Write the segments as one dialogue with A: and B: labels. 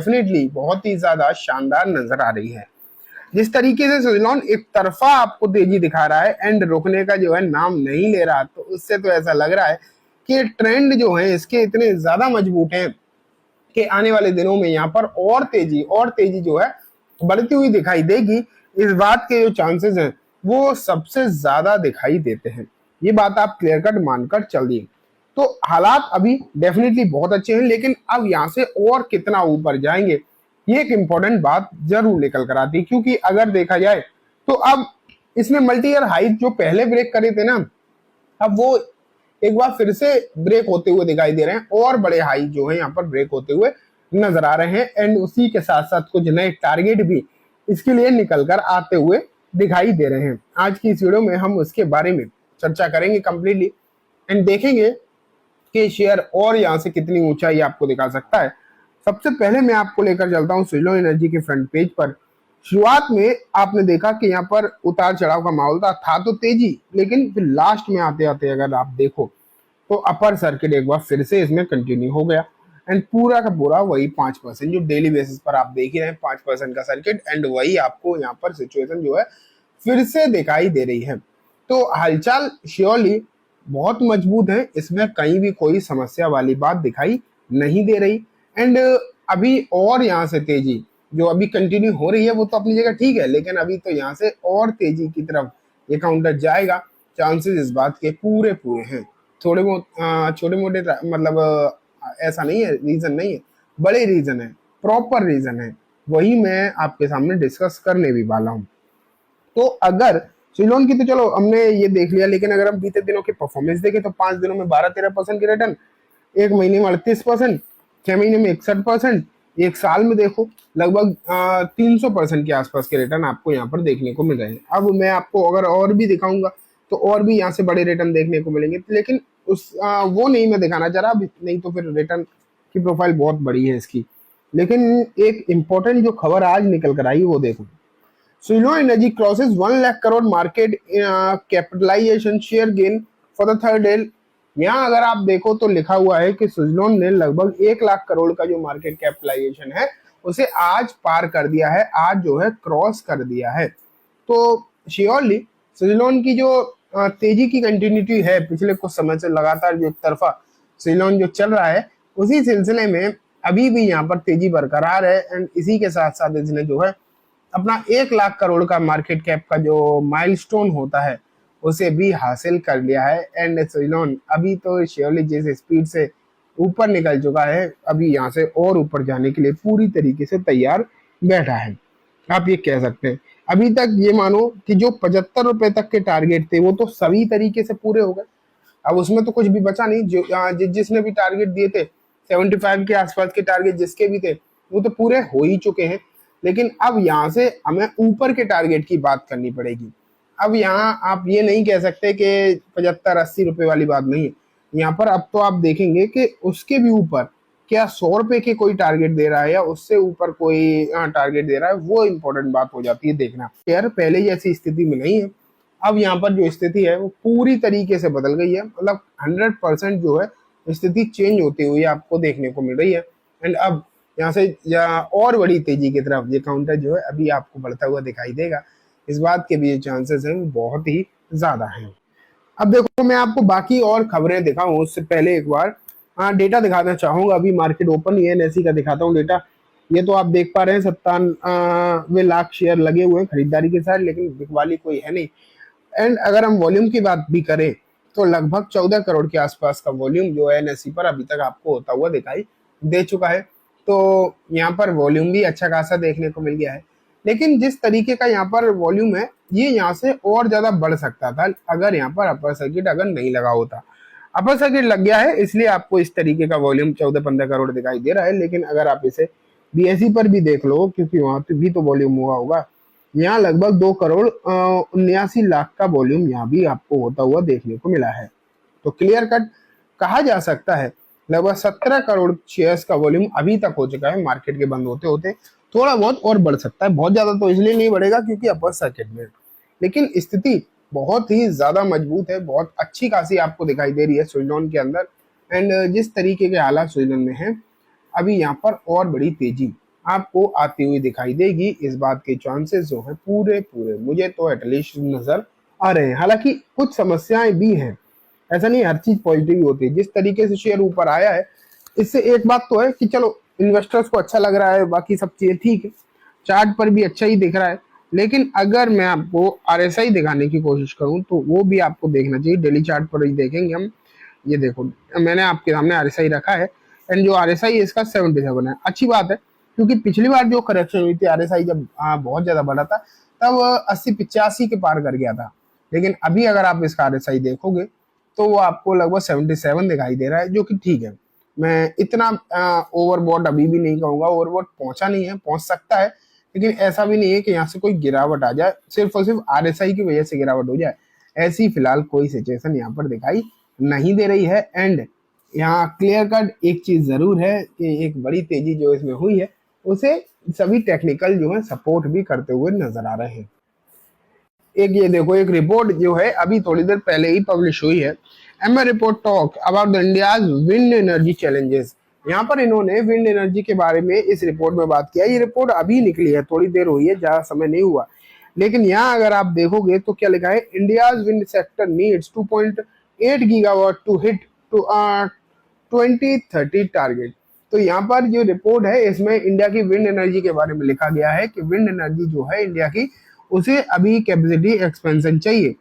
A: Definitely बहुत ही ज्यादा शानदार नजर आ रही है। जिस तरीके से सुजलॉन एक तरफा आपको तेजी दिखा रहा है एंड रुकने का जो है नाम नहीं ले रहा, तो उससे तो ऐसा लग रहा है कि ट्रेंड जो है इसके इतने ज्यादा मजबूत हैं कि आने वाले दिनों में यहाँ पर और तेजी जो है बढ़ती हुई दिखाई देगी। इस बात के जो चांसेस हैं वो सबसे ज्यादा दिखाई देते हैं। ये बात आप क्लियर कट मानकर चलिए। तो हालात अभी डेफिनेटली बहुत अच्छे हैं, लेकिन अब यहाँ से और कितना ऊपर जाएंगे ये एक इंपॉर्टेंट बात जरूर निकल कर आती है। क्योंकि अगर देखा जाए तो अब इसने मल्टी ईयर हाई जो पहले ब्रेक करे थे ना, अब वो एक बार फिर से ब्रेक होते हुए दिखाई दे रहे हैं और बड़े हाई जो है यहाँ पर ब्रेक होते हुए नजर आ रहे हैं एंड उसी के साथ साथ कुछ नए टारगेट भी इसके लिए निकल कर आते हुए दिखाई दे रहे हैं। आज की इस वीडियो में हम उसके बारे में चर्चा करेंगे कंप्लीटली एंड देखेंगे कि शेयर और यहाँ से कितनी ऊंचाई आपको दिखा सकता है। सबसे पहले मैं आपको लेकर चलता हूँ सुजलॉन एनर्जी के फ्रंट पेज पर। शुरुआत में आपने देखा कि यहाँ पर उतार चढ़ाव का माहौल था तो तेजी, लेकिन फिर लास्ट में आते आते अगर आप देखो तो अपर सर्किट एक बार फिर से इसमें कंटिन्यू हो गया एंड पूरा का पूरा वही 5% जो डेली बेसिस पर आप देख ही रहे हैं 5% का सर्किट एंड वही आपको यहाँ पर सिचुएशन जो है फिर से दिखाई दे रही है। तो हलचल श्योरली बहुत मजबूत है, इसमें कहीं भी कोई समस्या वाली बात दिखाई नहीं दे रही एंड अभी और यहाँ से तेजी जो अभी कंटिन्यू हो रही है वो तो अपनी जगह ठीक है, लेकिन अभी तो यहाँ से और तेजी की तरफ ये काउंटर जाएगा, चांसेस इस बात के पूरे हैं। छोटे मोटे मतलब ऐसा नहीं है, रीजन नहीं है, बड़े रीजन है, प्रॉपर रीजन है, वही मैं आपके सामने डिस्कस करने भी वाला हूँ। तो अगर सुजलॉन की तो चलो हमने ये देख लिया, लेकिन अगर हम बीते दिनों की परफॉर्मेंस देखें तो 5 दिनों में 12-13% की रिटर्न, एक महीने में 38%, 6 महीने में 61%, एक साल में देखो लगभग 300% के आसपास के रिटर्न आपको यहाँ पर देखने को मिल रहे हैं। अब मैं आपको अगर और भी दिखाऊंगा तो और भी यहाँ से बड़े रिटर्न देखने को मिलेंगे, लेकिन वो नहीं मैं दिखाना चाह रहा, नहीं तो फिर रिटर्न की प्रोफाइल बहुत बड़ी है इसकी। लेकिन एक इंपॉर्टेंट जो खबर आज निकल कर आई वो देखो, Suzlon energy crosses 1 lakh crore market capitalization share gain for the third day. यहाँ अगर आप देखो तो लिखा हुआ है कि सुजलॉन ने लगभग 1 लाख करोड़ का जो मार्केट कैपिटलाइजेशन है उसे आज पार कर दिया है, आज जो है क्रॉस कर दिया है। तो श्योरली सुजलॉन की जो तेजी की कंटिन्यूटी है पिछले कुछ समय से लगातार जो एक तरफा सुजलॉन जो चल रहा है उसी सिलसिले में अभी भी यहाँ पर तेजी बरकरार है एंड इसी के साथ साथ इसने जो है अपना 1 लाख करोड़ का मार्केट कैप का जो माइलस्टोन होता है उसे भी हासिल कर लिया है एंड सुजलॉन अभी तो श्योरली जिस स्पीड से ऊपर निकल चुका है अभी यहाँ से और ऊपर जाने के लिए पूरी तरीके से तैयार बैठा है। आप ये कह सकते हैं अभी तक ये मानो कि जो 75 रुपए तक के टारगेट थे वो तो सभी तरीके से पूरे हो गए, अब उसमें तो कुछ भी बचा नहीं। जो जिसने भी टारगेट दिए थे 75 के आसपास के टारगेट जिसके भी थे वो तो पूरे हो ही चुके हैं, लेकिन अब यहाँ से हमें ऊपर के टारगेट की बात करनी पड़ेगी। अब यहाँ आप ये नहीं कह सकते कि 75-80 रुपए वाली बात नहीं है, यहाँ पर अब तो आप देखेंगे कि उसके भी ऊपर क्या 100 रुपए के कोई टारगेट दे रहा है या उससे ऊपर कोई टारगेट दे रहा है, वो इंपॉर्टेंट बात हो जाती है देखना। यार पहले जैसी स्थिति में नहीं है, अब यहाँ पर जो स्थिति है वो पूरी तरीके से बदल गई है, मतलब 100% जो है स्थिति चेंज होती हुई आपको देखने को मिल रही है एंड अब यहाँ से और बड़ी तेजी की तरफ ये काउंटर जो है अभी आपको बढ़ता हुआ दिखाई देगा। इस बात के भी चांसेस हैं वो बहुत ही ज्यादा हैं। अब देखो मैं आपको बाकी और खबरें दिखाऊं उससे पहले एक बार डेटा दिखाना चाहूंगा। अभी मार्केट ओपन एनएसई का दिखाता हूँ डेटा। ये तो आप देख पा रहे हैं 97 लाख शेयर लगे हुए हैं खरीदारी के साथ, लेकिन बिकवाली कोई है नहीं। एंड अगर हम वॉल्यूम की बात भी करें तो लगभग 14 करोड़ के आसपास का वॉल्यूम जो है एनएसई पर अभी तक आपको होता हुआ दिखाई दे चुका है। तो यहाँ पर वॉल्यूम भी अच्छा खासा देखने को मिल गया है, लेकिन जिस तरीके का यहाँ पर वॉल्यूम है ये यहाँ से और ज्यादा बढ़ सकता था अगर यहाँ पर अपर सर्किट अगर नहीं लगा होता। अपर सर्किट लग गया है इसलिए आपको इस तरीके का वॉल्यूम 14-15 करोड़ दिखाई दे रहा है, लेकिन अगर आप इसे बीएसई पर भी देख लो क्योंकि वहां भी तो वॉल्यूम हुआ होगा, यहाँ लगभग 2 करोड़ 79 लाख का वॉल्यूम यहाँ भी आपको होता हुआ देखने को मिला है। तो क्लियर कट कहा जा सकता है लगभग 17 करोड़ शेयर्स का वॉल्यूम अभी तक हो चुका है मार्केट के बंद होते होते। थोड़ा बहुत और बढ़ सकता है, बहुत ज्यादा तो इसलिए नहीं बढ़ेगा क्योंकि अपर सर्किट में, लेकिन स्थिति बहुत ही ज्यादा मजबूत है, बहुत अच्छी खासी आपको दिखाई दे रही है सुजलॉन के अंदर एंड जिस तरीके के हालात सुजलॉन में हैं अभी यहाँ पर और बड़ी तेजी आपको आती हुई दिखाई देगी। इस बात के चांसेस जो है पूरे पूरे मुझे तो एटलीस्ट नजर आ रहे हैं। हालांकि कुछ समस्याएं भी हैं, ऐसा नहीं हर चीज पॉजिटिव ही होती है। जिस तरीके से शेयर ऊपर आया है, इससे एक बात तो है कि चलो इन्वेस्टर्स को अच्छा लग रहा है, बाकी सब चीजें ठीक है, चार्ट पर भी अच्छा ही दिख रहा है। लेकिन अगर मैं आपको आरएसआई दिखाने की कोशिश करूं तो वो भी आपको देखना चाहिए। डेली चार्ट पर ही देखेंगे हम। ये देखो, मैंने आपके सामने आरएसआई रखा है, एंड जो आरएसआई है इसका 77 है। अच्छी बात है, क्योंकि पिछली बार जो करेक्शन हुई थी आरएसआई जब बहुत ज्यादा बढ़ा था, तब 80-85 के पार कर गया था। लेकिन अभी अगर आप इसका आरएसआई देखोगे तो वो आपको लगभग 77 दिखाई दे रहा है, जो कि ठीक है। मैं इतना ओवरबॉट अभी भी नहीं कहूंगा, ओवरबॉट पहुंचा नहीं है, पहुंच सकता है, लेकिन ऐसा भी नहीं है कि यहाँ से कोई गिरावट आ जाए, सिर्फ और सिर्फ आरएसआई की वजह से गिरावट हो जाए। ऐसी फिलहाल कोई सिचुएशन यहाँ पर दिखाई नहीं दे रही है। एंड यहाँ क्लियर कट एक चीज जरूर है कि एक बड़ी तेजी जो इसमें हुई है उसे सभी टेक्निकल जो है सपोर्ट भी करते हुए नजर आ रहे हैं। एक ये देखो, एक रिपोर्ट जो है अभी थोड़ी देर पहले ही पब्लिश हुई है। MR report talk about the India's wind energy challenges. यहाँ पर इन्होंने विंड एनर्जी के बारे में इस रिपोर्ट में बात किया। ये रिपोर्ट अभी निकली है, थोड़ी देर हुई है, ज्यादा समय नहीं हुआ। लेकिन यहाँ अगर आप देखोगे तो क्या लिखा है, India's wind sector needs 2.8 gigawatt to hit to 2030 target. तो यहाँ पर जो रिपोर्ट है इसमें इंडिया की विंड एनर्जी के बारे में लिखा गया है कि विंड एनर्जी जो है इंडिया की, उसे अभी कैपेसिटी एक्सपेंशन चाहिए।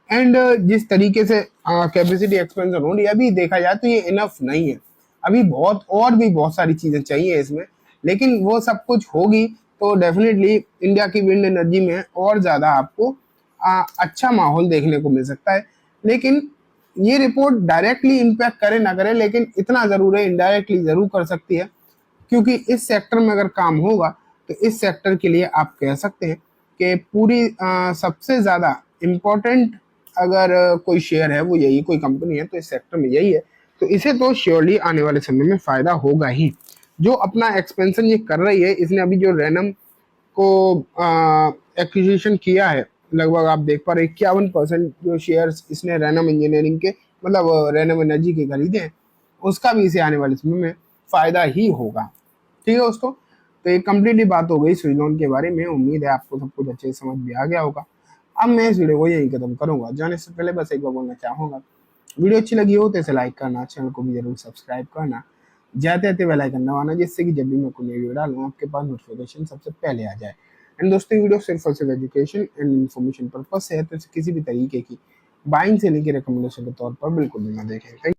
A: एंड जिस तरीके से कैपेसिटी एक्सपेंशन हो रही है अभी देखा जाए तो ये इनफ नहीं है। अभी बहुत और भी बहुत सारी चीजें चाहिए इसमें, लेकिन वो सब कुछ होगी तो डेफिनेटली इंडिया की विंड एनर्जी में और ज्यादा आपको अच्छा माहौल देखने को मिल सकता है। लेकिन ये रिपोर्ट डायरेक्टली इम्पैक्ट करे ना करे, लेकिन इतना जरूर है इनडायरेक्टली जरूर कर सकती है, क्योंकि इस सेक्टर में अगर काम होगा तो इस सेक्टर के लिए आप कह सकते हैं कि पूरी सबसे ज्यादा इम्पोर्टेंट अगर कोई शेयर है वो यही, कोई कंपनी है तो इस सेक्टर में यही है। तो इसे तो श्योरली आने वाले समय में फायदा होगा ही। जो अपना एक्सपेंशन ये कर रही है, इसने अभी जो रैनम को एक्विजिशन किया है, लगभग आप देख पा रहे 51% जो शेयर्स इसने रैनम इंजीनियरिंग के, मतलब रैनम एनर्जी के खरीदे हैं, उसका भी इसे आने वाले समय में फायदा ही होगा। ठीक है दोस्तों, तो एक कंप्लीटली बात हो गई स्विट्जरलैंड के बारे में। उम्मीद है आपको सब कुछ अच्छे से समझ भी आ गया होगा। अब मैं इस वीडियो को यही खत्म करूंगा। जाने से पहले बस एक बार बोलना चाहूंगा, वीडियो अच्छी लगी हो तो इसे लाइक करना, चैनल को भी जरूर सब्सक्राइब करना, जाते जाते बेल आइकन दबाना, जिससे कि जब भी मैं कोई नई वीडियो डालूं आपके पास नोटिफिकेशन सबसे पहले आ जाए। एंड दोस्तों, वीडियो सिर्फ और सिर्फ एजुकेशन एंड इन्फॉर्मेशन पर्पज से है, तो किसी भी तरीके की बाइंग से लेकर रिकमेंडेशन के तौर पर बिल्कुल भी ना देखें।